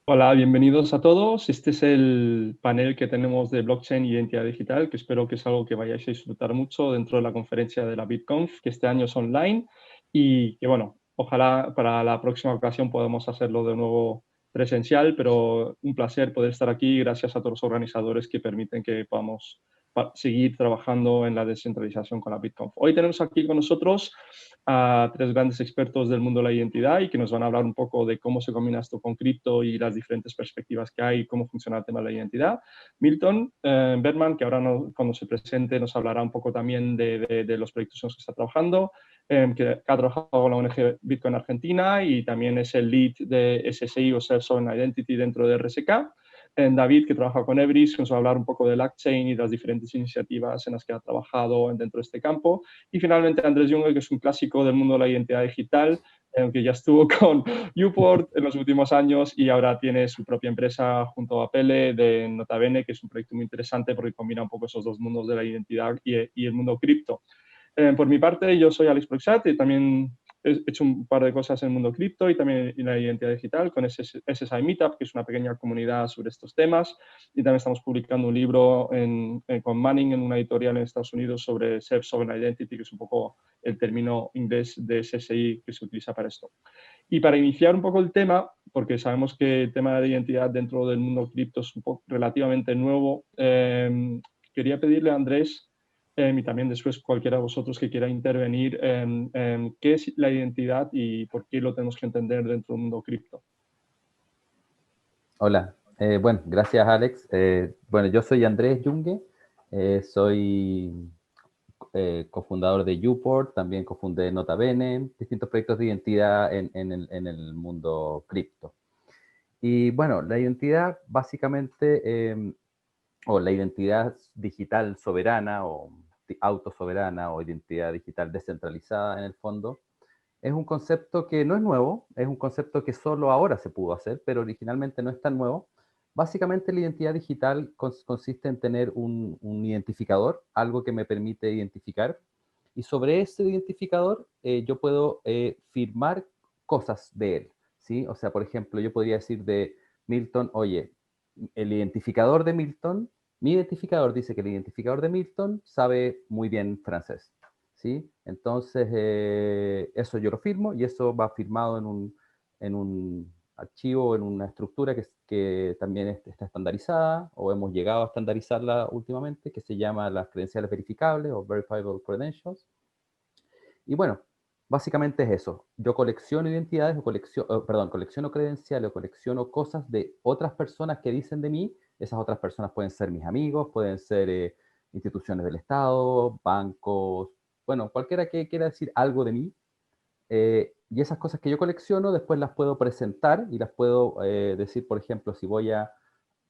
Hola, bienvenidos a todos. Este es el panel que tenemos de blockchain y identidad digital, que espero que es algo que vayáis a disfrutar mucho dentro de la conferencia de la BitConf, que este año es online y que, bueno, ojalá para la próxima ocasión podamos hacerlo de nuevo presencial, pero un placer poder estar aquí gracias a todos los organizadores que permiten que podamos seguir trabajando en la descentralización con la BitConf. Hoy tenemos aquí con nosotros a tres grandes expertos del mundo de la identidad y que nos van a hablar un poco de cómo se combina esto con cripto y las diferentes perspectivas que hay y cómo funciona el tema de la identidad. Milton Berman, que ahora cuando se presente nos hablará un poco también de los proyectos en los que está trabajando, que ha trabajado con la ONG Bitcoin Argentina y también es el lead de SSI o Self Sovereign Identity dentro de RSK. David, que trabaja con Ebris, que nos va a hablar un poco del blockchain y de las diferentes iniciativas en las que ha trabajado dentro de este campo. Y finalmente Andrés Junge, que es un clásico del mundo de la identidad digital, que ya estuvo con Uport en los últimos años y ahora tiene su propia empresa junto a Pele de Nota Bene, que es un proyecto muy interesante porque combina un poco esos dos mundos de la identidad y el mundo cripto. Por mi parte, yo soy Alex Proxat y también he hecho un par de cosas en el mundo cripto y también en la identidad digital con SSI Meetup, que es una pequeña comunidad sobre estos temas. Y también estamos publicando un libro con Manning en una editorial en Estados Unidos sobre Self-Sovereign Identity, que es un poco el término inglés de SSI que se utiliza para esto. Y para iniciar un poco el tema, porque sabemos que el tema de identidad dentro del mundo cripto es un poco relativamente nuevo, quería pedirle a Andrés y también después cualquiera de vosotros que quiera intervenir, qué es la identidad y por qué lo tenemos que entender dentro del mundo cripto. Hola, bueno, gracias Alex. Bueno, yo soy Andrés Junge, soy cofundador de Uport, también cofundé Nota Bene, distintos proyectos de identidad en el mundo cripto. Y bueno, la identidad básicamente, o la identidad digital soberana o autosoberana o identidad digital descentralizada en el fondo, es un concepto que no es nuevo, es un concepto que solo ahora se pudo hacer, pero originalmente no es tan nuevo. Básicamente la identidad digital consiste en tener un identificador, algo que me permite identificar, y sobre ese identificador yo puedo firmar cosas de él, ¿sí? O sea, por ejemplo, yo podría decir de Milton, oye, el identificador de Milton, mi identificador dice que el identificador de Milton sabe muy bien francés. ¿Sí? Entonces, eso yo lo firmo y eso va firmado en un archivo, en una estructura que también está estandarizada o hemos llegado a estandarizarla últimamente, que se llama las credenciales verificables o Verifiable Credentials. Y bueno, básicamente es eso. Yo colecciono identidades o colecciono credenciales o colecciono cosas de otras personas que dicen de mí. Esas otras personas pueden ser mis amigos, pueden ser instituciones del Estado, bancos, bueno, cualquiera que quiera decir algo de mí. Y esas cosas que yo colecciono después las puedo presentar y las puedo decir, por ejemplo, si voy a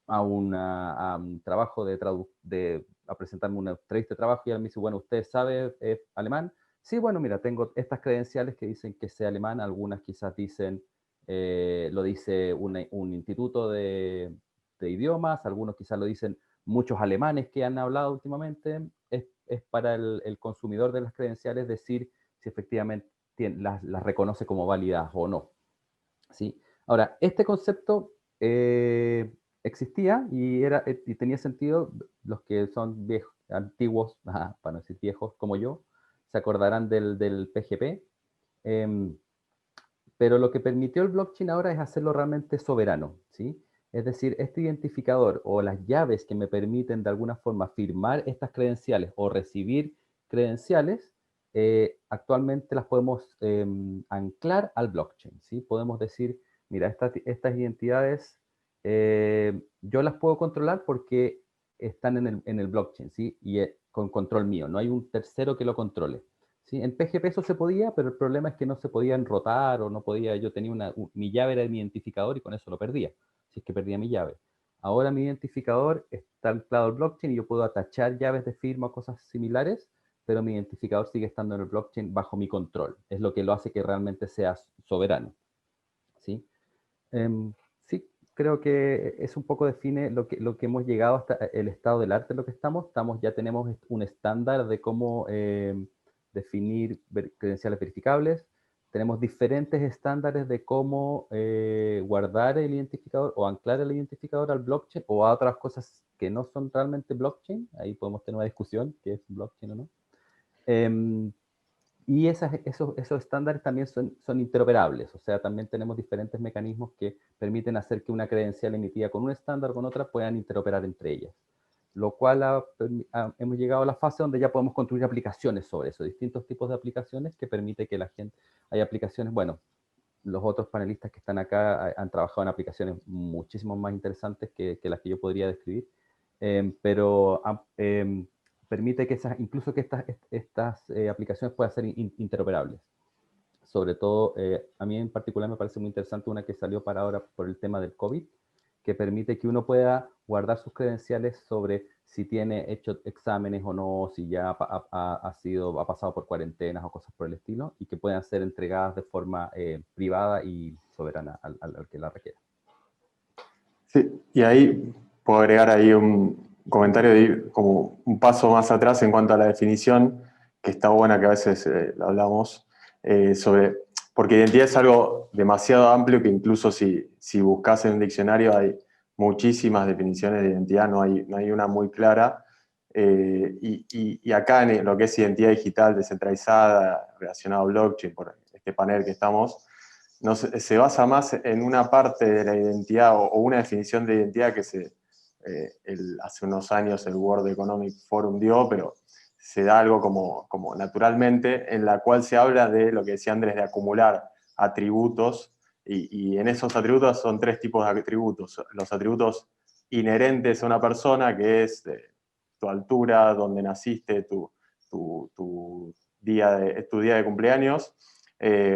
un trabajo a presentarme una entrevista de trabajo y él me dice, bueno, ¿usted sabe alemán? Sí, bueno, mira, tengo estas credenciales que dicen que sé alemán, algunas quizás dicen, lo dice un instituto de idiomas, algunos quizás lo dicen muchos alemanes que han hablado últimamente. Es para el consumidor de las credenciales decir si efectivamente las reconoce como válidas o no. ¿Sí? Ahora, este concepto existía y tenía sentido. Los que son viejos, antiguos, para no decir viejos como yo, se acordarán del PGP. Eh, pero lo que permitió el blockchain ahora es hacerlo realmente soberano, ¿sí? Es decir, este identificador o las llaves que me permiten de alguna forma firmar estas credenciales o recibir credenciales, actualmente las podemos anclar al blockchain, ¿sí? Podemos decir, mira, estas identidades yo las puedo controlar porque están en el blockchain, ¿sí? Y con control mío, no hay un tercero que lo controle. ¿Sí? En PGP eso se podía, pero el problema es que no se podían rotar o no podía, yo tenía mi llave era mi identificador y con eso lo perdía, si es que perdía mi llave. Ahora mi identificador está anclado al blockchain y yo puedo atachar llaves de firma o cosas similares, pero mi identificador sigue estando en el blockchain bajo mi control. Es lo que lo hace que realmente sea soberano. ¿Sí? Sí, creo que es un poco define lo que hemos llegado hasta el estado del arte en lo que estamos. Ya tenemos un estándar de cómo definir credenciales verificables. tenemos diferentes estándares de cómo guardar el identificador o anclar el identificador al blockchain o a otras cosas que no son realmente blockchain. Ahí podemos tener una discusión, qué es blockchain o no. Y esos estándares también son interoperables, o sea, también tenemos diferentes mecanismos que permiten hacer que una credencial emitida con un estándar o con otra puedan interoperar entre ellas. Lo cual hemos llegado a la fase donde ya podemos construir aplicaciones sobre eso, distintos tipos de aplicaciones que permite que la gente, hay aplicaciones, bueno, los otros panelistas que están acá han trabajado en aplicaciones muchísimo más interesantes que las que yo podría describir, pero permite que incluso que estas aplicaciones puedan ser interoperables. Sobre todo, a mí en particular me parece muy interesante una que salió para ahora por el tema del COVID, que permite que uno pueda guardar sus credenciales sobre si tiene hecho exámenes o no, si ya ha pasado por cuarentenas o cosas por el estilo, y que puedan ser entregadas de forma privada y soberana al que la requiera. Sí, y ahí puedo agregar ahí un comentario de ir como un paso más atrás en cuanto a la definición, que está buena, que a veces lo hablamos, sobre, porque identidad es algo demasiado amplio que incluso si buscas en un diccionario hay muchísimas definiciones de identidad, no hay una muy clara. Y acá en lo que es identidad digital descentralizada, relacionada a blockchain, por este panel que estamos, se basa más en una parte de la identidad o una definición de identidad que hace unos años el World Economic Forum dio, pero se da algo como naturalmente, en la cual se habla de lo que decía Andrés, de acumular atributos, y en esos atributos son tres tipos de atributos. Los atributos inherentes a una persona, que es tu altura, dónde naciste, tu día de cumpleaños,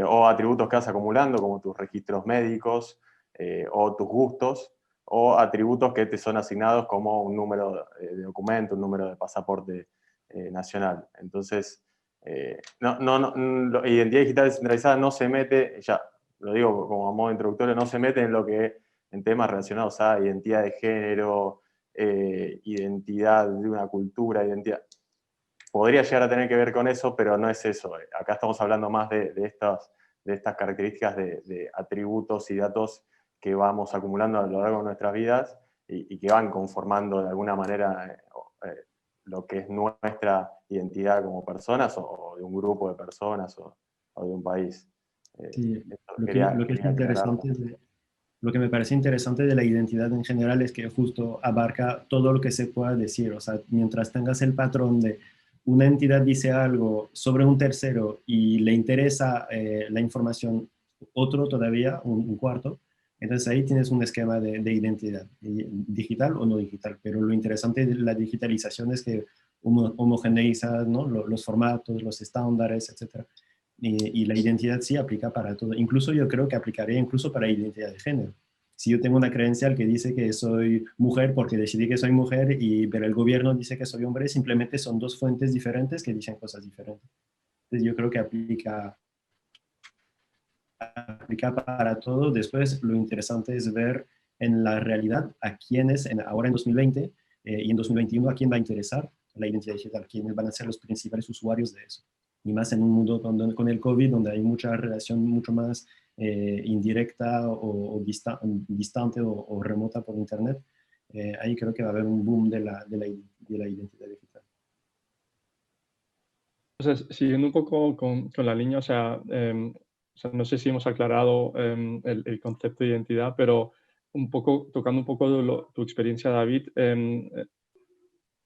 o atributos que vas acumulando, como tus registros médicos o tus gustos, o atributos que te son asignados como un número de documento, un número de pasaporte nacional. Entonces, identidad digital descentralizada no se mete, ya lo digo como a modo introductorio, no se mete en temas relacionados a identidad de género, identidad de una cultura, identidad. Podría llegar a tener que ver con eso, pero no es eso. Acá estamos hablando más de estas características de atributos y datos que vamos acumulando a lo largo de nuestras vidas y que van conformando de alguna manera lo que es nuestra identidad como personas o de un grupo de personas o de un país. Sí, lo que es interesante lo que me parece interesante de la identidad en general es que justo abarca todo lo que se pueda decir. O sea, mientras tengas el patrón de una entidad dice algo sobre un tercero y le interesa la información otro todavía, un cuarto, entonces ahí tienes un esquema de identidad, digital o no digital. Pero lo interesante de la digitalización es que homogeneiza, ¿no? Los formatos, los estándares, etc. Y la identidad sí aplica para todo. Incluso yo creo que aplicaría incluso para identidad de género. Si yo tengo una credencial que dice que soy mujer porque decidí que soy mujer, pero el gobierno dice que soy hombre, simplemente son dos fuentes diferentes que dicen cosas diferentes. Entonces yo creo que aplica para todo. Después lo interesante es ver en la realidad a quiénes, ahora en 2020 y en 2021, a quién va a interesar la identidad digital, quiénes van a ser los principales usuarios de eso. Y más en un mundo con el COVID, donde hay mucha relación mucho más indirecta o distante o remota por Internet, ahí creo que va a haber un boom de la identidad digital. Entonces, siguiendo un poco con la línea, o sea, no sé si hemos aclarado el concepto de identidad, pero un poco, tocando un poco tu experiencia, David,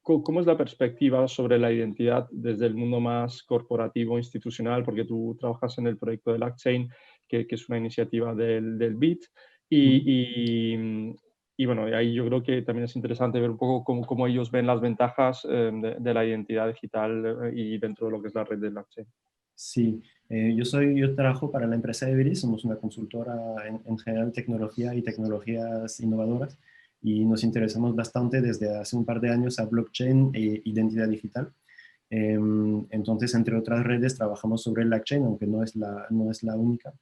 ¿cómo es la perspectiva sobre la identidad desde el mundo más corporativo, institucional? Porque tú trabajas en el proyecto de LackChain, que es una iniciativa del BIT, y bueno, ahí yo creo que también es interesante ver un poco cómo ellos ven las ventajas de la identidad digital y dentro de lo que es la red de LackChain. Sí, yo trabajo para la empresa Everis, somos una consultora en general tecnología y tecnologías innovadoras, y nos interesamos bastante desde hace un par de años a blockchain e identidad digital. Entonces, entre otras redes, trabajamos sobre el blockchain, aunque no es la única.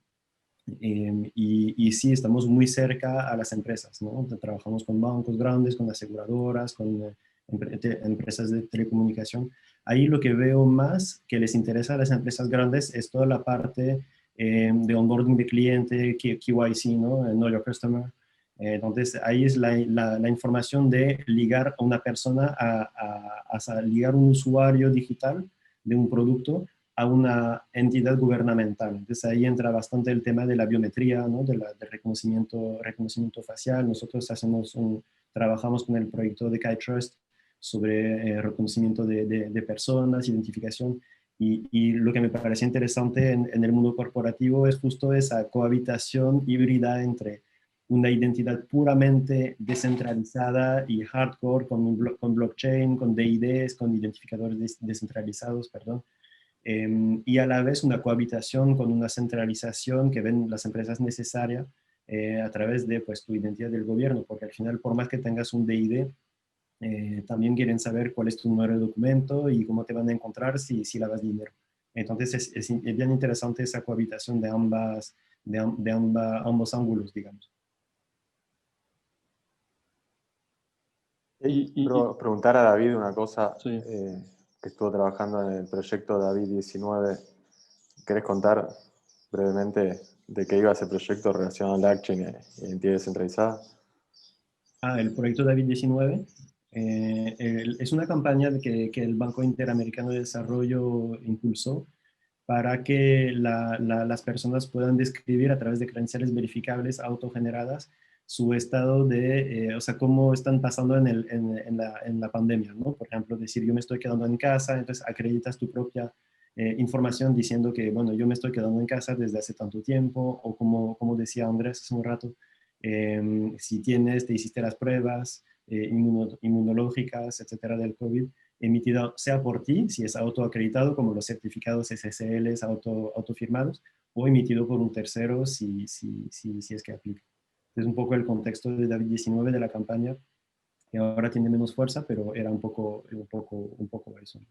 Y sí, estamos muy cerca a las empresas, ¿no? Trabajamos con bancos grandes, con aseguradoras, con empresas de telecomunicación. Ahí lo que veo más que les interesa a las empresas grandes es toda la parte de onboarding de cliente, KYC, ¿no? Know Your Customer. Entonces, ahí es la información de ligar a una persona, a ligar un usuario digital de un producto a una entidad gubernamental. Entonces, ahí entra bastante el tema de la biometría, ¿no? Del reconocimiento facial. Nosotros trabajamos con el proyecto de KaiTrust sobre reconocimiento de personas, identificación. Y lo que me parece interesante en el mundo corporativo es justo esa cohabitación híbrida entre una identidad puramente descentralizada y hardcore con blockchain, con DIDs, con identificadores descentralizados, perdón, y a la vez una cohabitación con una centralización que ven las empresas necesaria a través de pues, tu identidad del gobierno, porque al final, por más que tengas un DID, también quieren saber cuál es tu número de documento y cómo te van a encontrar si lavas dinero. Entonces es bien interesante esa cohabitación de ambos ángulos, digamos. Quiero preguntar a David una cosa, sí. que estuvo trabajando en el proyecto David 19. ¿Querés contar brevemente de qué iba ese proyecto relacionado al blockchain e identidad descentralizada? El proyecto David 19 es una campaña que el Banco Interamericano de Desarrollo impulsó para que las personas puedan describir a través de credenciales verificables autogeneradas su estado o sea, cómo están pasando en la pandemia, ¿no? Por ejemplo, decir, yo me estoy quedando en casa, entonces acreditas tu propia información diciendo que, bueno, yo me estoy quedando en casa desde hace tanto tiempo, o como decía Andrés hace un rato, si te hiciste las pruebas inmunológicas, etcétera, del COVID, emitido sea por ti, si es autoacreditado, como los certificados SSL autofirmados, o emitido por un tercero si es que aplica. Es un poco el contexto de David 19 de la campaña, que ahora tiene menos fuerza, pero era un poco eso.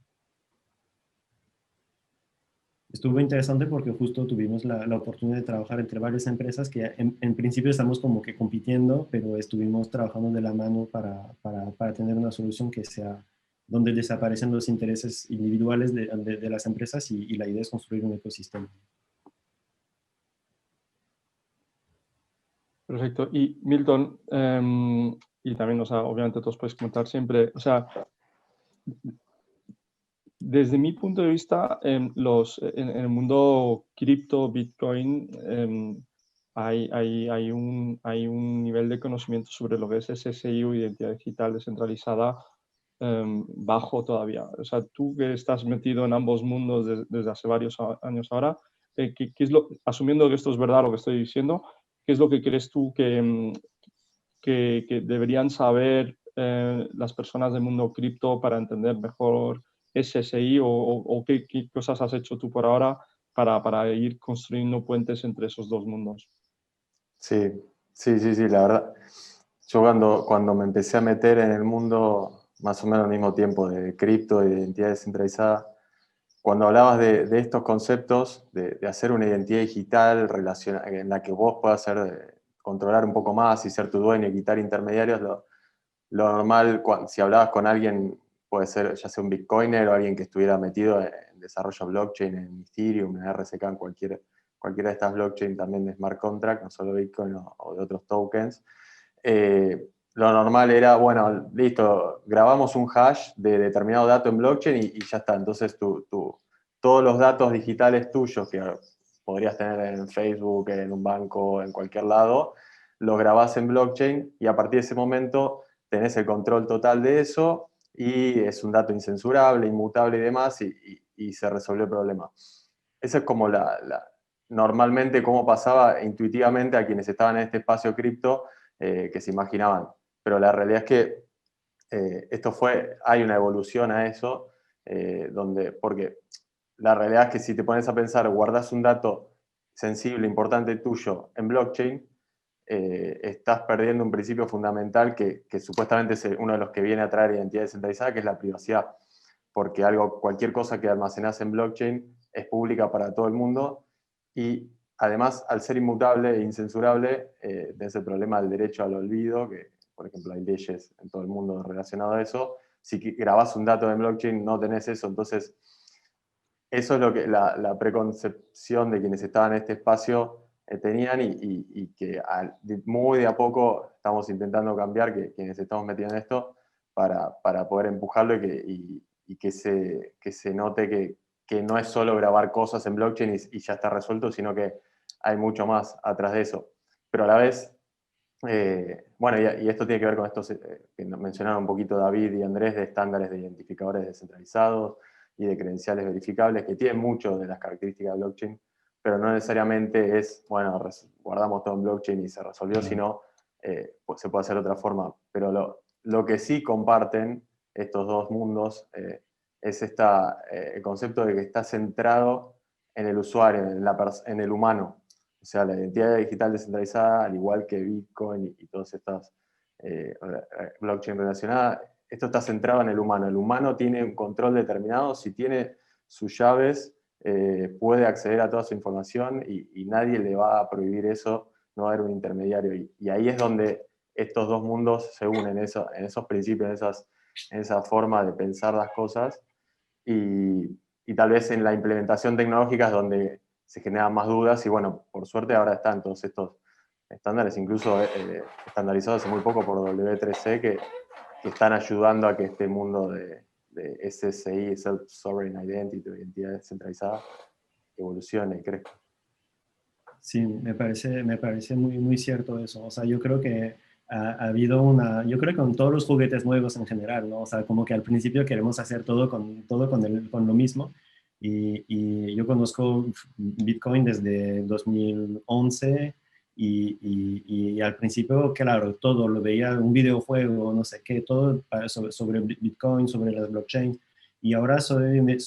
Estuvo interesante porque justo tuvimos la oportunidad de trabajar entre varias empresas que en principio estamos como que compitiendo, pero estuvimos trabajando de la mano para tener una solución que sea donde desaparecen los intereses individuales de las empresas y la idea es construir un ecosistema. Perfecto. Y Milton, y también, o sea, obviamente todos podéis comentar siempre, o sea, desde mi punto de vista, en el mundo cripto, Bitcoin, hay un nivel de conocimiento sobre lo que es SSI o identidad digital descentralizada bajo todavía. O sea, tú que estás metido en ambos mundos desde hace varios años ahora, ¿qué es asumiendo que esto es verdad lo que estoy diciendo, qué es lo que crees tú que deberían saber las personas del mundo cripto para entender mejor SSI o qué cosas has hecho tú por ahora para ir construyendo puentes entre esos dos mundos? Sí, la verdad. Yo cuando me empecé a meter en el mundo, más o menos al mismo tiempo, de cripto y de identidad descentralizada, cuando hablabas de estos conceptos, de hacer una identidad digital en la que vos puedas controlar un poco más y ser tu dueño y quitar intermediarios, lo normal, si hablabas con alguien, puede ser ya sea un bitcoiner o alguien que estuviera metido en desarrollo blockchain, en Ethereum, en RSK, en cualquiera de estas blockchain también de smart contract, no solo Bitcoin o de otros tokens. Lo normal era, bueno, listo, grabamos un hash de determinado dato en blockchain y ya está. Entonces todos los datos digitales tuyos que podrías tener en Facebook, en un banco, en cualquier lado, los grabás en blockchain y a partir de ese momento tenés el control total de eso y es un dato incensurable, inmutable y demás y se resolvió el problema. Esa es como normalmente cómo pasaba intuitivamente a quienes estaban en este espacio cripto que se imaginaban. Pero la realidad es que hay una evolución a eso, porque la realidad es que si te pones a pensar, guardas un dato sensible, importante tuyo en blockchain, estás perdiendo un principio fundamental que supuestamente es uno de los que viene a traer identidad descentralizada, que es la privacidad. Porque cualquier cosa que almacenas en blockchain es pública para todo el mundo y además, al ser inmutable e incensurable, tenés el problema del derecho al olvido, que por ejemplo hay leyes en todo el mundo relacionadas a eso. Si grabás un dato en blockchain no tenés eso, entonces eso es lo que la preconcepción de quienes estaban en este espacio tenían y que muy de a poco estamos intentando cambiar, que quienes estamos metidos en esto, para poder empujarlo y que se note que no es solo grabar cosas en blockchain y ya está resuelto, sino que hay mucho más atrás de eso. Pero a la vez, bueno, y esto tiene que ver con esto que mencionaron un poquito David y Andrés, de estándares de identificadores descentralizados y de credenciales verificables, que tienen mucho de las características de blockchain, pero no necesariamente es, bueno, guardamos todo en blockchain y se resolvió, sino pues se puede hacer de otra forma. Pero lo que sí comparten estos dos mundos es el concepto de que está centrado en el usuario, en el humano. O sea, la identidad digital descentralizada, al igual que Bitcoin y todas estas blockchain relacionadas, esto está centrado en el humano. El humano tiene un control determinado, si tiene sus llaves, puede acceder a toda su información y nadie le va a prohibir eso, no va a haber un intermediario. Y ahí es donde estos dos mundos se unen, en esos principios, en esa forma de pensar las cosas. Y tal vez en la implementación tecnológica es donde se generan más dudas y bueno, por suerte ahora están todos estos estándares, incluso estandarizados hace muy poco por W3C, que están ayudando a que este mundo de SSI, Self-Sovereign Identity, identidad descentralizada, evolucione y crezca. Sí, me parece muy, muy cierto eso. O sea, yo creo que ha habido yo creo que con todos los juguetes nuevos en general, ¿no? O sea, como que al principio queremos hacer todo con lo mismo. Y yo conozco Bitcoin desde 2011 y al principio, claro, todo lo veía un videojuego, no sé qué, todo sobre Bitcoin, sobre las blockchains. Y ahora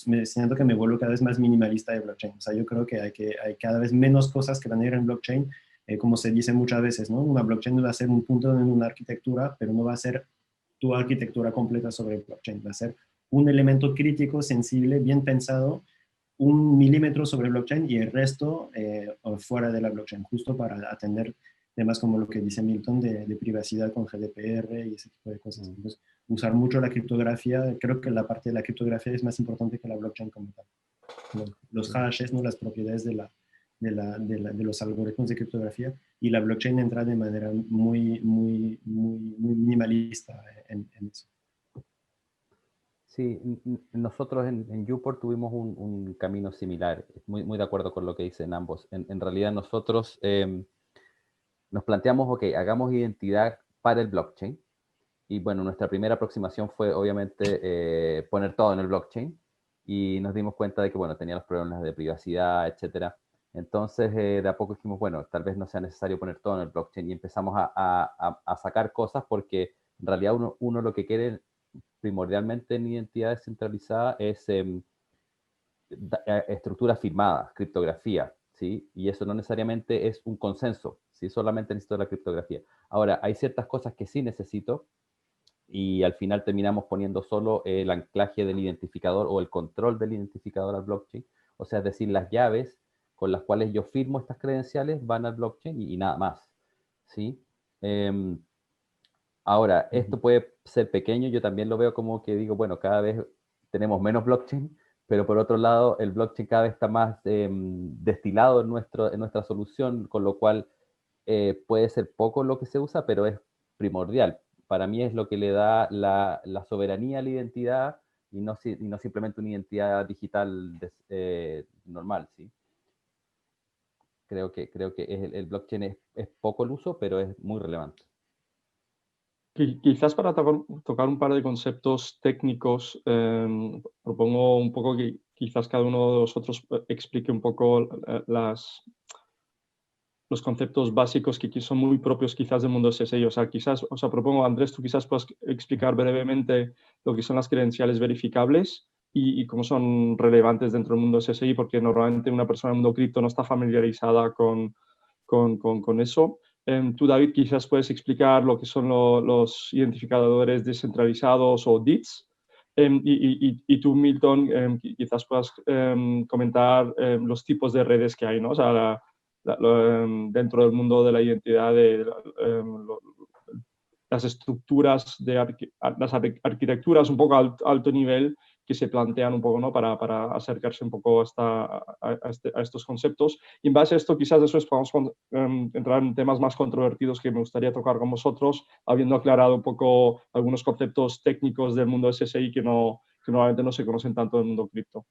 me siento que me vuelvo cada vez más minimalista de blockchain. O sea, yo creo que hay cada vez menos cosas que van a ir en blockchain, como se dice muchas veces, ¿no? Una blockchain va a ser un punto en una arquitectura, pero no va a ser tu arquitectura completa sobre blockchain. Va a ser un elemento crítico, sensible, bien pensado, 1 milímetro sobre blockchain y el resto fuera de la blockchain, justo para atender temas como lo que dice Milton de privacidad con GDPR y ese tipo de cosas. Entonces, usar mucho la criptografía, creo que la parte de la criptografía es más importante que la blockchain como tal. Los hashes, ¿no? Las propiedades de los algoritmos de criptografía, y la blockchain entra de manera muy, muy, muy, muy minimalista en eso. Sí, nosotros en Uport tuvimos un camino similar, muy, muy de acuerdo con lo que dicen ambos. En realidad nosotros nos planteamos, ok, hagamos identidad para el blockchain. Y bueno, nuestra primera aproximación fue obviamente poner todo en el blockchain y nos dimos cuenta de que, bueno, tenía los problemas de privacidad, etcétera. Entonces, de a poco dijimos, bueno, tal vez no sea necesario poner todo en el blockchain y empezamos a sacar cosas porque en realidad uno lo que quiere primordialmente en identidad descentralizada es estructuras firmadas, criptografía, ¿sí? Y eso no necesariamente es un consenso, ¿sí? Solamente necesito la criptografía. Ahora, hay ciertas cosas que sí necesito y al final terminamos poniendo solo el anclaje del identificador o el control del identificador al blockchain, o sea, es decir, las llaves con las cuales yo firmo estas credenciales van al blockchain y nada más, ¿sí? Ahora, esto puede ser pequeño, yo también lo veo como que digo, bueno, cada vez tenemos menos blockchain, pero por otro lado, el blockchain cada vez está más destilado en nuestra solución, con lo cual puede ser poco lo que se usa, pero es primordial. Para mí es lo que le da la soberanía a la identidad y no simplemente una identidad digital normal, ¿sí? Creo que el blockchain es poco el uso, pero es muy relevante. Quizás para tocar un par de conceptos técnicos, propongo un poco que quizás cada uno de vosotros explique un poco los conceptos básicos que son muy propios quizás del mundo SSI. O sea, propongo, Andrés, tú quizás puedas explicar brevemente lo que son las credenciales verificables y cómo son relevantes dentro del mundo SSI, porque normalmente una persona en el mundo cripto no está familiarizada con eso. Tú, David, quizás puedes explicar lo que son los identificadores descentralizados o DITs. Y tú, Milton, quizás puedas comentar los tipos de redes que hay, ¿no? O sea, dentro del mundo de la identidad, las estructuras, las arquitecturas un poco alto nivel que se plantean un poco, ¿no? Para acercarse un poco a estos conceptos. Y en base a esto, quizás después podamos entrar en temas más controvertidos que me gustaría tocar con vosotros, habiendo aclarado un poco algunos conceptos técnicos del mundo SSI que normalmente no se conocen tanto en el mundo cripto.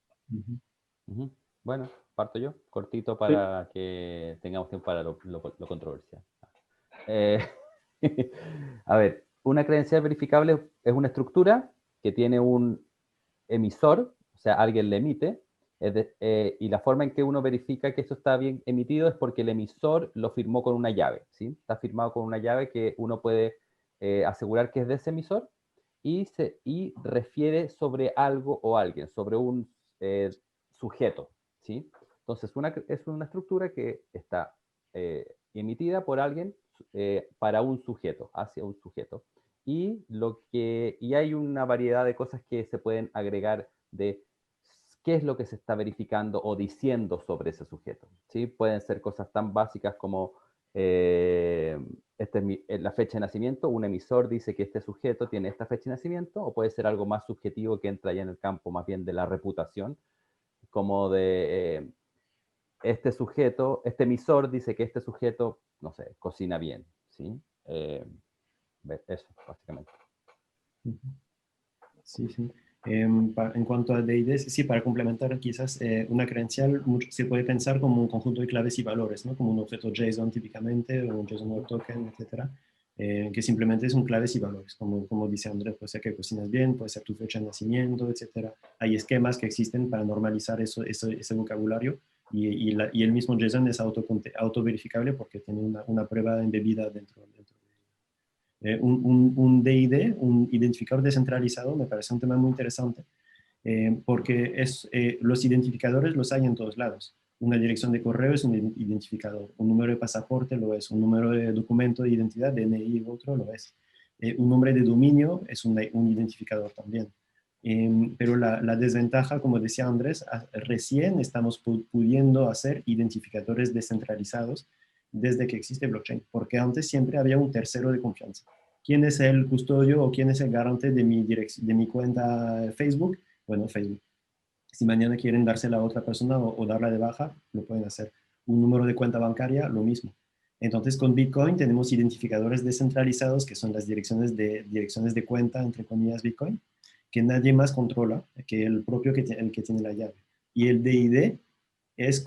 Bueno, parto yo, cortito para que tengamos tiempo para lo controversial. A ver, una credencial verificable es una estructura que tiene un emisor, o sea, alguien le emite, y la forma en que uno verifica que esto está bien emitido es porque el emisor lo firmó con una llave, ¿sí? Está firmado con una llave que uno puede asegurar que es de ese emisor y refiere sobre algo o alguien, sobre un sujeto, ¿sí? Entonces, es una estructura que está emitida por alguien para un sujeto, hacia un sujeto. Y hay una variedad de cosas que se pueden agregar de qué es lo que se está verificando o diciendo sobre ese sujeto, ¿sí? Pueden ser cosas tan básicas como la fecha de nacimiento. Un emisor dice que este sujeto tiene esta fecha de nacimiento, o puede ser algo más subjetivo que entra ya en el campo más bien de la reputación, como de este emisor dice que este sujeto, no sé, cocina bien, ¿sí? Eso, básicamente. Sí, sí. En cuanto a DIDs, sí, para complementar quizás una credencial se puede pensar como un conjunto de claves y valores, ¿no? Como un objeto JSON típicamente, o un JSON Web Token, etcétera, que simplemente son claves y valores, como dice Andrés, puede ser que cocinas bien, puede ser tu fecha de nacimiento, etcétera. Hay esquemas que existen para normalizar ese vocabulario, y el mismo JSON es auto-verificable porque tiene una prueba embebida dentro de un DID, un identificador descentralizado, me parece un tema muy interesante, porque los identificadores los hay en todos lados. Una dirección de correo es un identificador, un número de pasaporte lo es, un número de documento de identidad, DNI, otro lo es. Un nombre de dominio es un identificador también. Pero la desventaja, como decía Andrés, recién estamos pudiendo hacer identificadores descentralizados desde que existe blockchain, porque antes siempre había un tercero de confianza. ¿Quién es el custodio o quién es el garante de mi cuenta Facebook? Bueno, Facebook. Si mañana quieren dársela a otra persona o darla de baja, lo pueden hacer. Un número de cuenta bancaria, lo mismo. Entonces, con Bitcoin tenemos identificadores descentralizados, que son las direcciones de cuenta, entre comillas, Bitcoin, que nadie más controla que el propio el que tiene la llave. Y el DID es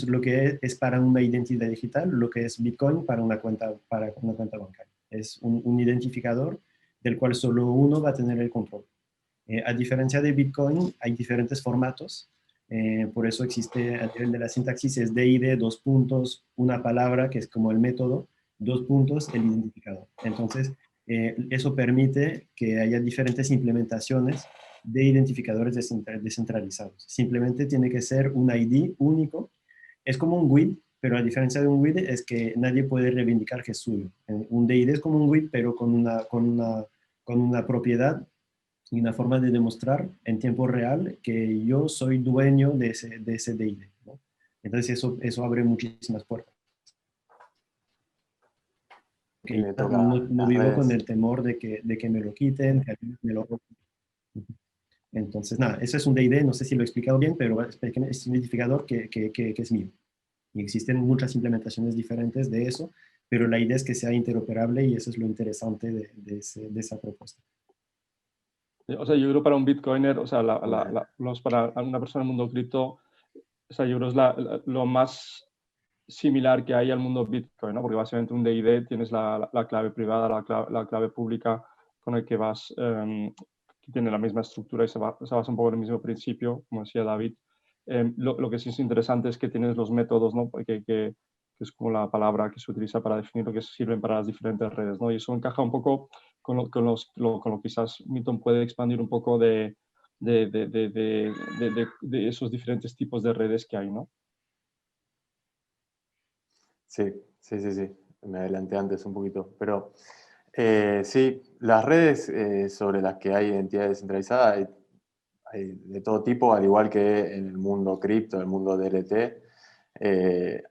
lo que es para una identidad digital, lo que es Bitcoin para una cuenta bancaria. Es un identificador del cual solo uno va a tener el control. A diferencia de Bitcoin, hay diferentes formatos. Por eso existe a nivel de la sintaxis es DID, dos puntos, una palabra que es como el método, dos puntos, el identificador. Entonces, eso permite que haya diferentes implementaciones de identificadores descentralizados. Simplemente tiene que ser un ID único. Es como un WID, pero a diferencia de un WID es que nadie puede reivindicar que es suyo. Un DID es como un WID, pero con una propiedad y una forma de demostrar en tiempo real que yo soy dueño de ese DID, ¿no? Entonces eso abre muchísimas puertas. Que no vivo con el temor de que me lo quiten, que me lo roben. Entonces, nada, eso es un DID, no sé si lo he explicado bien, pero es un identificador que es mío. Y existen muchas implementaciones diferentes de eso, pero la idea es que sea interoperable y eso es lo interesante de esa propuesta. O sea, yo creo para un bitcoiner, o sea, para una persona del mundo cripto, o sea, yo creo es lo más similar que hay al mundo Bitcoin, ¿no? Porque básicamente un DID tienes la clave privada, la clave pública con el que vas, que tiene la misma estructura y se basa un poco en el mismo principio, como decía David. Lo que sí es interesante es que tienes los métodos, ¿no? Que es como la palabra que se utiliza para definir lo que sirven para las diferentes redes, ¿no? Y eso encaja un poco con lo que quizás Milton puede expandir un poco de esos diferentes tipos de redes que hay, ¿no? Sí. Me adelanté antes un poquito. Pero sí, las redes sobre las que hay identidad descentralizada hay de todo tipo, al igual que en el mundo cripto, el mundo DLT.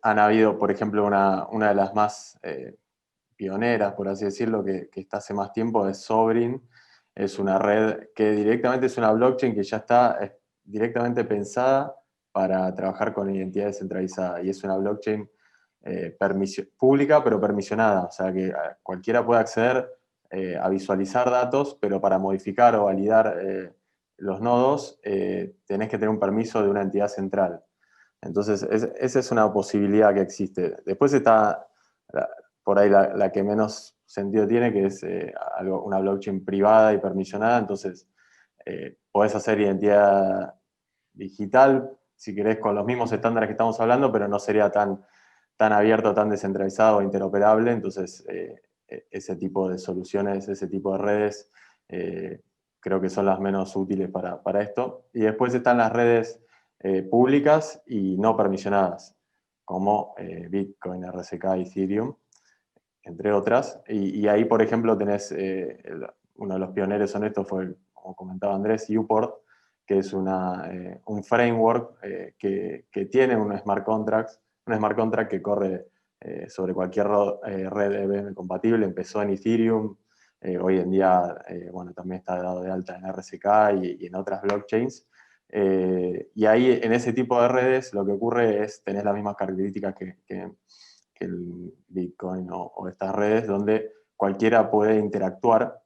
Han habido, por ejemplo, una de las más pioneras, por así decirlo, que está hace más tiempo, es Sovereign, es una red que directamente es una blockchain que ya está directamente pensada para trabajar con identidad descentralizada, y es una blockchain pública pero permisionada, o sea que cualquiera puede acceder a visualizar datos, pero para modificar o validar los nodos tenés que tener un permiso de una entidad central. Entonces, esa es una posibilidad que existe. Después está por ahí la que menos sentido tiene, que es una blockchain privada y permisionada. Entonces, podés hacer identidad digital, si querés, con los mismos estándares que estamos hablando, pero no sería tan abierto, tan descentralizado o interoperable. Entonces, ese tipo de soluciones, ese tipo de redes, creo que son las menos útiles para esto. Y después están las redes públicas y no permisionadas, como Bitcoin, RSK, Ethereum, entre otras. Y ahí, por ejemplo, tenés, uno de los pioneros en esto fue, como comentaba Andrés, Uport, que es un framework que tiene un smart contract que corre sobre cualquier red EVM compatible. Empezó en Ethereum, hoy en día bueno, también está dado de alta en RSK y en otras blockchains. Y ahí, en ese tipo de redes, lo que ocurre es tener las mismas características que el Bitcoin o estas redes, donde cualquiera puede interactuar,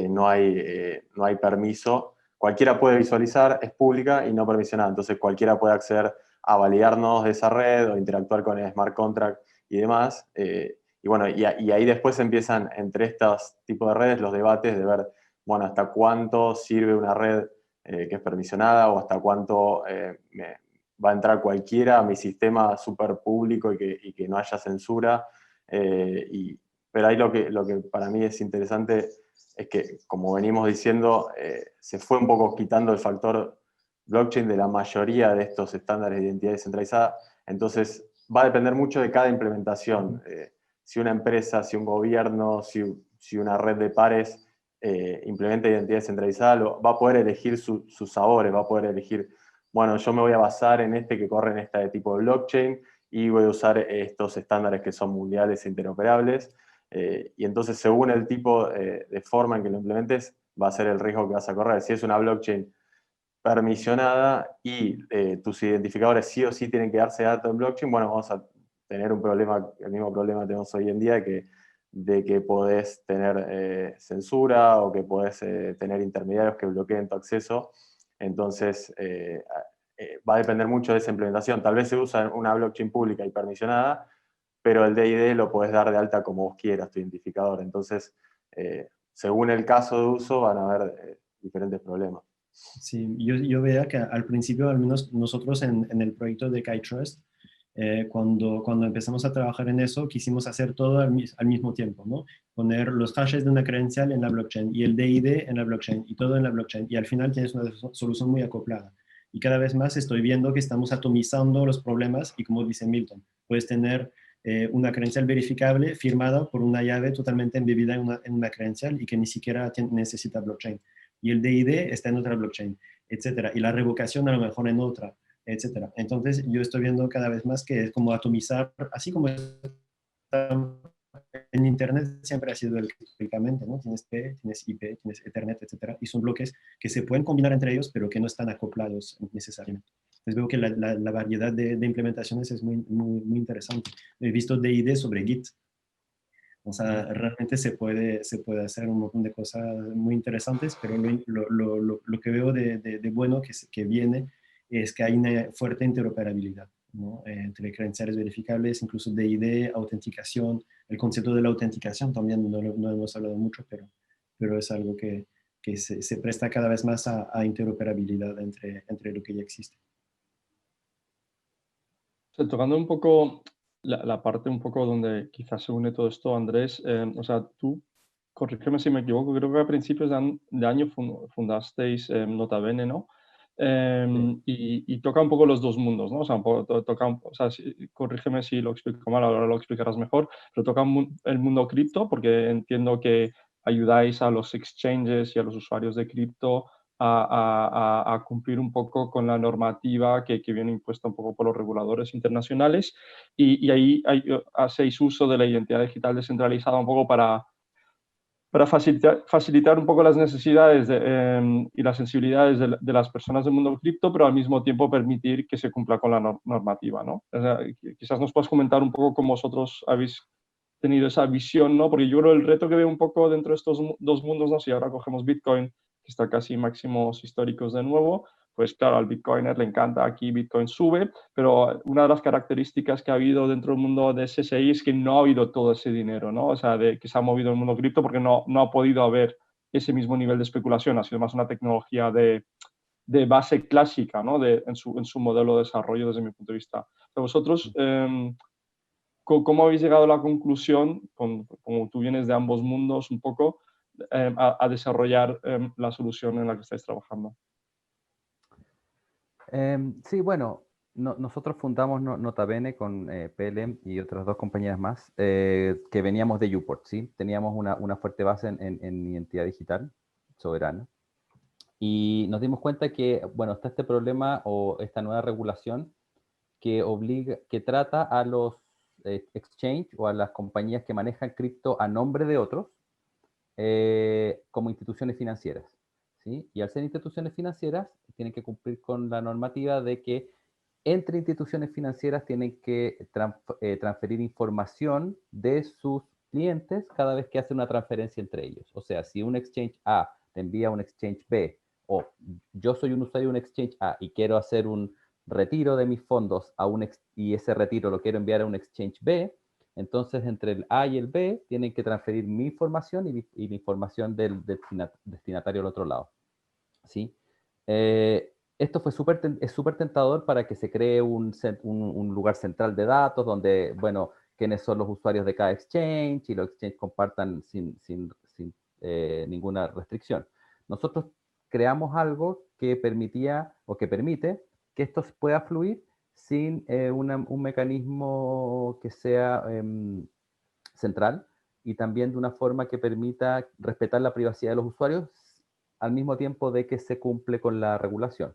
no hay permiso, cualquiera puede visualizar, es pública y no permisionada, entonces cualquiera puede acceder a validar nodos de esa red o interactuar con el smart contract y demás. Y bueno, y ahí después empiezan entre estos tipos de redes los debates de ver, bueno, hasta cuánto sirve una red que es permisionada, o hasta cuánto va a entrar cualquiera a mi sistema súper público y que no haya censura. Pero ahí lo que para mí es interesante es que, como venimos diciendo, se fue un poco quitando el factor blockchain de la mayoría de estos estándares de identidad descentralizada. Entonces, va a depender mucho de cada implementación. Si una empresa, si un gobierno, si una red de pares implementa identidad descentralizada, va a poder elegir sus sabores, va a poder elegir, bueno, yo me voy a basar en este que corre en este tipo de blockchain y voy a usar estos estándares que son mundiales e interoperables. Y entonces, según el tipo de forma en que lo implementes, va a ser el riesgo que vas a correr. Si es una blockchain permisionada y tus identificadores sí o sí tienen que darse datos en blockchain, bueno, vamos a tener un problema, el mismo problema que tenemos hoy en día, de que podés tener censura, o que podés tener intermediarios que bloqueen tu acceso. Entonces, va a depender mucho de esa implementación. Tal vez se usa una blockchain pública y permisionada, pero el DID lo podés dar de alta como vos quieras, tu identificador. Entonces, según el caso de uso, van a haber diferentes problemas. Sí, yo veía que al principio, al menos nosotros en el proyecto de KiteTrust, cuando empezamos a trabajar en eso, quisimos hacer todo al mismo tiempo, ¿no? Poner los hashes de una credencial en la blockchain y el DID en la blockchain y todo en la blockchain, y al final tienes una solución muy acoplada. Y cada vez más estoy viendo que estamos atomizando los problemas, y como dice Milton, puedes tener una credencial verificable firmada por una llave totalmente embebida en una credencial y que ni siquiera necesita blockchain. Y el DID está en otra blockchain, etcétera. Y la revocación a lo mejor en otra, etcétera. Entonces, yo estoy viendo cada vez más que es como atomizar, así como en Internet siempre ha sido históricamente, ¿no? Tienes P, tienes IP, tienes Ethernet, etcétera, y son bloques que se pueden combinar entre ellos, pero que no están acoplados necesariamente. Entonces veo que la variedad de implementaciones es muy, muy, muy interesante. He visto DID sobre Git. O sea, realmente se puede hacer un montón de cosas muy interesantes, pero lo que veo de bueno que viene es que hay una fuerte interoperabilidad, ¿no? Entre credenciales verificables, incluso DID, autenticación. El concepto de la autenticación también no hemos hablado mucho, pero es algo que se presta cada vez más a interoperabilidad entre lo que ya existe. O sea, tocando un poco la parte un poco donde quizás se une todo esto, Andrés, o sea, tú, corrígeme si me equivoco, creo que a principios de año fundasteis Nota Bene, ¿no? Y toca un poco los dos mundos, ¿no? O sea, o sea, corrígeme si lo explico mal, ahora lo explicarás mejor, pero toca el mundo cripto, porque entiendo que ayudáis a los exchanges y a los usuarios de cripto a cumplir un poco con la normativa que viene impuesta un poco por los reguladores internacionales, y ahí hacéis uso de la identidad digital descentralizada un poco para para facilitar un poco las necesidades y las sensibilidades de las personas del mundo cripto, pero al mismo tiempo permitir que se cumpla con la normativa, ¿no? O sea, quizás nos puedas comentar un poco cómo vosotros habéis tenido esa visión, ¿no? Porque yo creo el reto que veo un poco dentro de estos dos mundos, ¿no? Si ahora cogemos Bitcoin, que está casi máximos históricos de nuevo, pues claro, al Bitcoiner le encanta, aquí Bitcoin sube, pero una de las características que ha habido dentro del mundo de SSI es que no ha habido todo ese dinero, ¿no? O sea, que se ha movido el mundo cripto porque no ha podido haber ese mismo nivel de especulación, ha sido más una tecnología de base clásica, ¿no? En su modelo de desarrollo desde mi punto de vista. Pero vosotros, ¿cómo habéis llegado a la conclusión, como tú vienes de ambos mundos un poco, a desarrollar la solución en la que estáis trabajando? Sí, bueno, nosotros fundamos Nota Bene con PLM y otras 2 compañías más que veníamos de Uport, ¿sí? Teníamos una fuerte base en identidad digital soberana y nos dimos cuenta que, bueno, está este problema o esta nueva regulación que trata a los exchange o a las compañías que manejan cripto a nombre de otros como instituciones financieras. ¿Sí? Y al ser instituciones financieras, tienen que cumplir con la normativa de que entre instituciones financieras tienen que transferir información de sus clientes cada vez que hacen una transferencia entre ellos. O sea, si un exchange A te envía a un exchange B, o yo soy un usuario de un exchange A y quiero hacer un retiro de mis fondos y ese retiro lo quiero enviar a un exchange B, entonces entre el A y el B tienen que transferir mi información y la información del destinatario al otro lado. ¿Sí? Esto es súper tentador para que se cree un lugar central de datos donde, bueno, quiénes son los usuarios de cada exchange y los exchanges compartan sin ninguna restricción. Nosotros creamos algo que permitía o que permite que esto pueda fluir sin un mecanismo que sea central y también de una forma que permita respetar la privacidad de los usuarios al mismo tiempo de que se cumple con la regulación.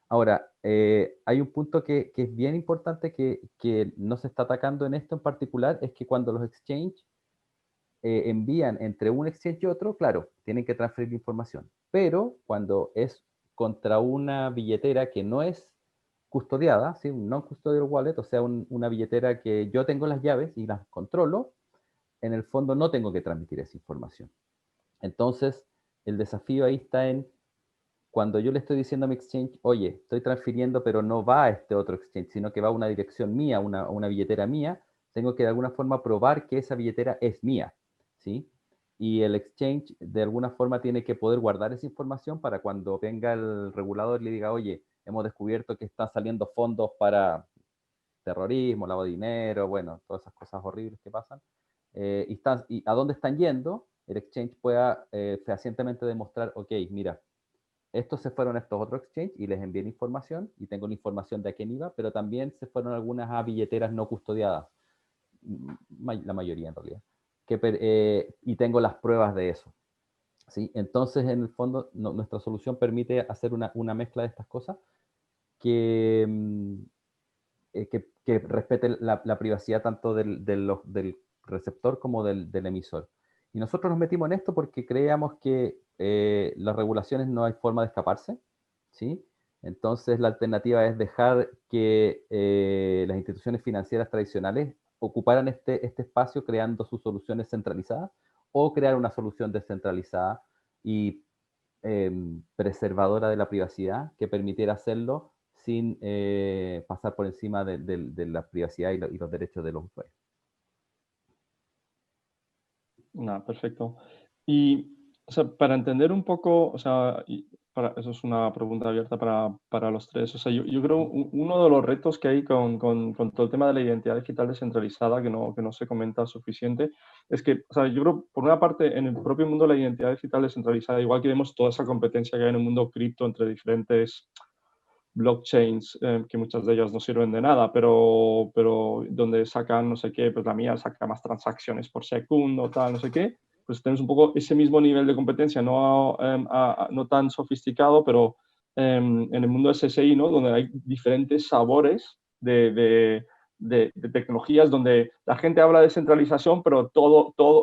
Ahora, hay un punto que es bien importante que no se está atacando en esto en particular, es que cuando los exchanges envían entre un exchange y otro, claro, tienen que transferir información, pero cuando es contra una billetera que no es custodiada, ¿sí? Un non-custodial wallet, o sea, una billetera que yo tengo las llaves y las controlo, en el fondo no tengo que transmitir esa información. Entonces, el desafío ahí está en cuando yo le estoy diciendo a mi exchange, oye, estoy transfiriendo, pero no va a este otro exchange, sino que va a una dirección mía, una billetera mía, tengo que de alguna forma probar que esa billetera es mía, ¿sí? Y el exchange de alguna forma tiene que poder guardar esa información para cuando venga el regulador y le diga, oye, hemos descubierto que están saliendo fondos para terrorismo, lavado de dinero, bueno, todas esas cosas horribles que pasan, y a dónde están yendo, el exchange pueda fehacientemente demostrar, ok, mira, estos se fueron a estos otros exchange y les envié la información y tengo la información de a quién iba, pero también se fueron algunas a billeteras no custodiadas, la mayoría en realidad, y tengo las pruebas de eso. ¿Sí? Entonces, en el fondo, nuestra solución permite hacer una mezcla de estas cosas que respete la privacidad tanto del receptor como del emisor. Y nosotros nos metimos en esto porque creíamos que las regulaciones no hay forma de escaparse, ¿sí? Entonces la alternativa es dejar que las instituciones financieras tradicionales ocuparan este espacio creando sus soluciones centralizadas o crear una solución descentralizada y preservadora de la privacidad que permitiera hacerlo sin pasar por encima de la privacidad y los derechos de los usuarios. Perfecto. Y o sea, para entender un poco, o sea, eso es una pregunta abierta para los tres. O sea, yo creo uno de los retos que hay con todo el tema de la identidad digital descentralizada, que no se comenta suficiente, es que, o sea, yo creo, por una parte, en el propio mundo de la identidad digital descentralizada, igual que vemos toda esa competencia que hay en el mundo cripto entre diferentes blockchains, que muchas de ellas no sirven de nada, pero donde sacan no sé qué, pues la mía saca más transacciones por segundo, tal, no sé qué, pues tenemos un poco ese mismo nivel de competencia, no tan sofisticado, pero en el mundo SSI, ¿no? Donde hay diferentes sabores de de tecnologías donde la gente habla de centralización, pero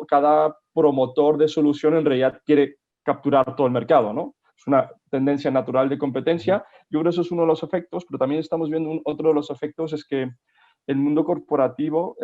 cada promotor de solución en realidad quiere capturar todo el mercado, ¿no? Es una tendencia natural de competencia. Yo creo que eso es uno de los efectos, pero también estamos viendo otro de los efectos es que el mundo corporativo,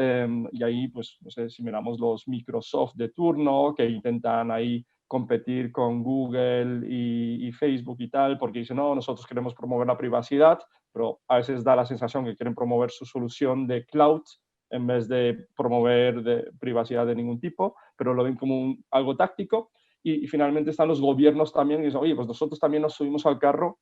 y ahí, pues, no sé si miramos los Microsoft de turno, que intentan ahí competir con Google y Facebook y tal, porque dicen, no, nosotros queremos promover la privacidad, pero a veces da la sensación que quieren promover su solución de cloud en vez de promover privacidad de ningún tipo, pero lo ven como algo táctico. Y finalmente están los gobiernos también y dicen, oye, pues nosotros también nos subimos al carro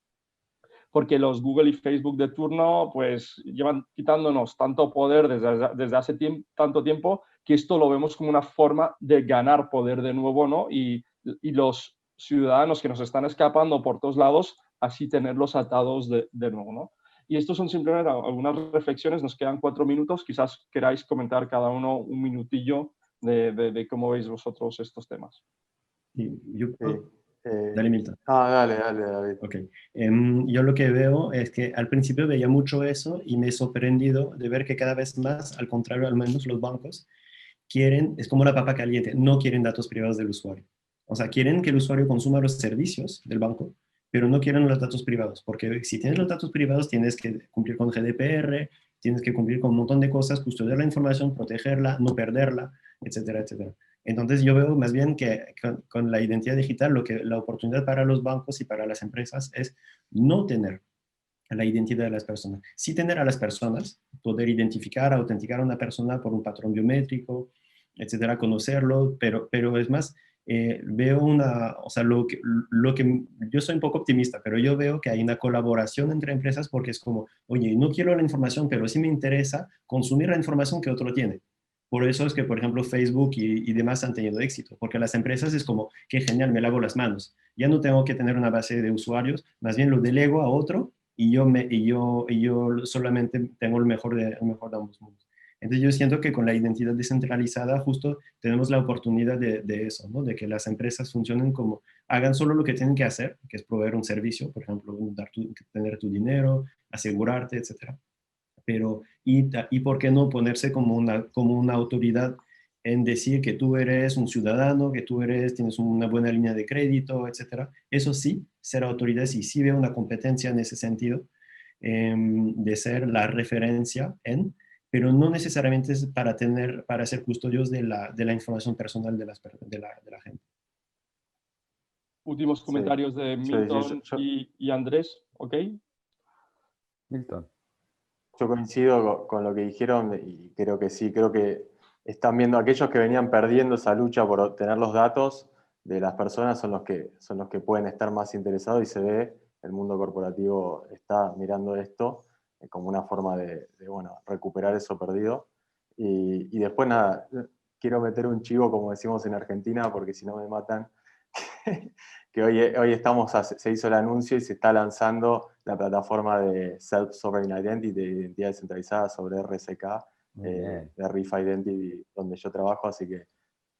porque los Google y Facebook de turno pues llevan quitándonos tanto poder desde hace tanto tiempo que esto lo vemos como una forma de ganar poder de nuevo, ¿no? Y los ciudadanos que nos están escapando por todos lados, así tenerlos atados de nuevo, ¿no? Y estos son simplemente algunas reflexiones, nos quedan 4 minutos, quizás queráis comentar cada uno un minutillo de cómo veis vosotros estos temas. Dale, Milton. Dale, David. Okay. Yo lo que veo es que al principio veía mucho eso y me he sorprendido de ver que cada vez más, al contrario, al menos los bancos, quieren, es como la papa caliente, no quieren datos privados del usuario. O sea, quieren que el usuario consuma los servicios del banco, pero no quieren los datos privados, porque si tienes los datos privados tienes que cumplir con GDPR, tienes que cumplir con un montón de cosas, custodiar la información, protegerla, no perderla, etcétera, etcétera. Entonces yo veo más bien que con la identidad digital la oportunidad para los bancos y para las empresas es no tener la identidad de las personas. Sí tener a las personas, poder identificar, autenticar a una persona por un patrón biométrico, etcétera, conocerlo, pero es más, veo o sea, yo soy un poco optimista, pero yo veo que hay una colaboración entre empresas porque es como, oye, no quiero la información, pero sí me interesa consumir la información que otro tiene. Por eso es que, por ejemplo, Facebook y demás han tenido éxito, porque las empresas es como, qué genial, me lavo las manos. Ya no tengo que tener una base de usuarios, más bien lo delego a otro y yo solamente tengo el mejor de ambos mundos. Entonces yo siento que con la identidad descentralizada justo tenemos la oportunidad de eso, ¿no? De que las empresas funcionen como, hagan solo lo que tienen que hacer, que es proveer un servicio, por ejemplo, tener tu dinero, asegurarte, etcétera. Pero, y por qué no ponerse como una autoridad en decir que tú eres un ciudadano, que tienes una buena línea de crédito, etcétera. Eso sí, ser autoridad, sí veo una competencia en ese sentido, de ser la referencia pero no necesariamente es para ser custodios de la información personal de la gente. Últimos comentarios de Milton y Andrés, ¿ok? Milton. Yo coincido con lo que dijeron y creo que sí, creo que están viendo aquellos que venían perdiendo esa lucha por obtener los datos de las personas son los que pueden estar más interesados y se ve, el mundo corporativo está mirando esto como una forma de recuperar eso perdido. Y después nada, quiero meter un chivo, como decimos en Argentina, porque si no me matan, que hoy se hizo el anuncio y se está lanzando la plataforma de Self-Sovereign Identity, de identidad descentralizada sobre RSK, de Riff Identity, donde yo trabajo, así que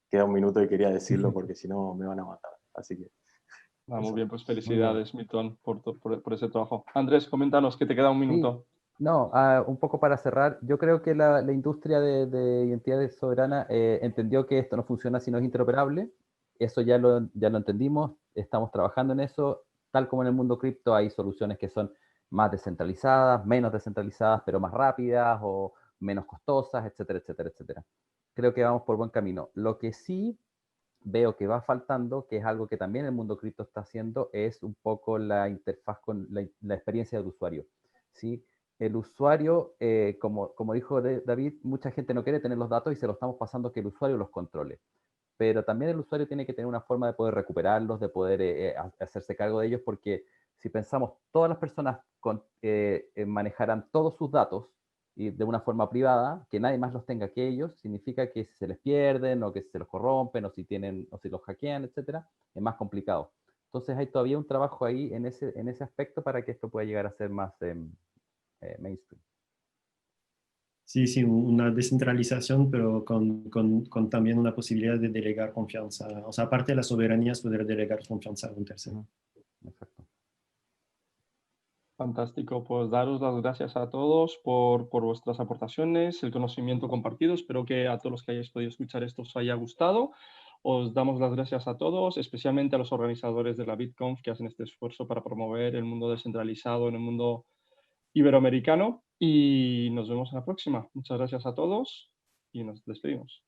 queda un minuto y quería decirlo porque si no me van a matar. Así que... muy bien, pues felicidades, Milton, por ese trabajo. Andrés, coméntanos, que te queda un minuto. Sí. No, un poco para cerrar, yo creo que la industria de identidades soberanas entendió que esto no funciona si no es interoperable. Eso ya lo entendimos, estamos trabajando en eso. Tal como en el mundo cripto hay soluciones que son más descentralizadas, menos descentralizadas, pero más rápidas o menos costosas, etcétera, etcétera, etcétera. Creo que vamos por buen camino. Lo que sí veo que va faltando, que es algo que también el mundo cripto está haciendo, es un poco la interfaz con la experiencia del usuario, ¿sí? El usuario, como dijo David, mucha gente no quiere tener los datos y se los estamos pasando que el usuario los controle. Pero también el usuario tiene que tener una forma de poder recuperarlos, de poder hacerse cargo de ellos, porque si pensamos, todas las personas manejarán todos sus datos y de una forma privada, que nadie más los tenga que ellos, significa que si se les pierden, o que se los corrompen, o si los hackean, etcétera, es más complicado. Entonces hay todavía un trabajo ahí en ese aspecto para que esto pueda llegar a ser más mainstream. Sí, una descentralización, pero con también una posibilidad de delegar confianza. O sea, aparte de la soberanía, es poder delegar confianza a un tercero. Exacto. Fantástico, pues daros las gracias a todos por vuestras aportaciones, el conocimiento compartido. Espero que a todos los que hayáis podido escuchar esto os haya gustado. Os damos las gracias a todos, especialmente a los organizadores de la BitConf que hacen este esfuerzo para promover el mundo descentralizado en el mundo iberoamericano. Y nos vemos en la próxima. Muchas gracias a todos y nos despedimos.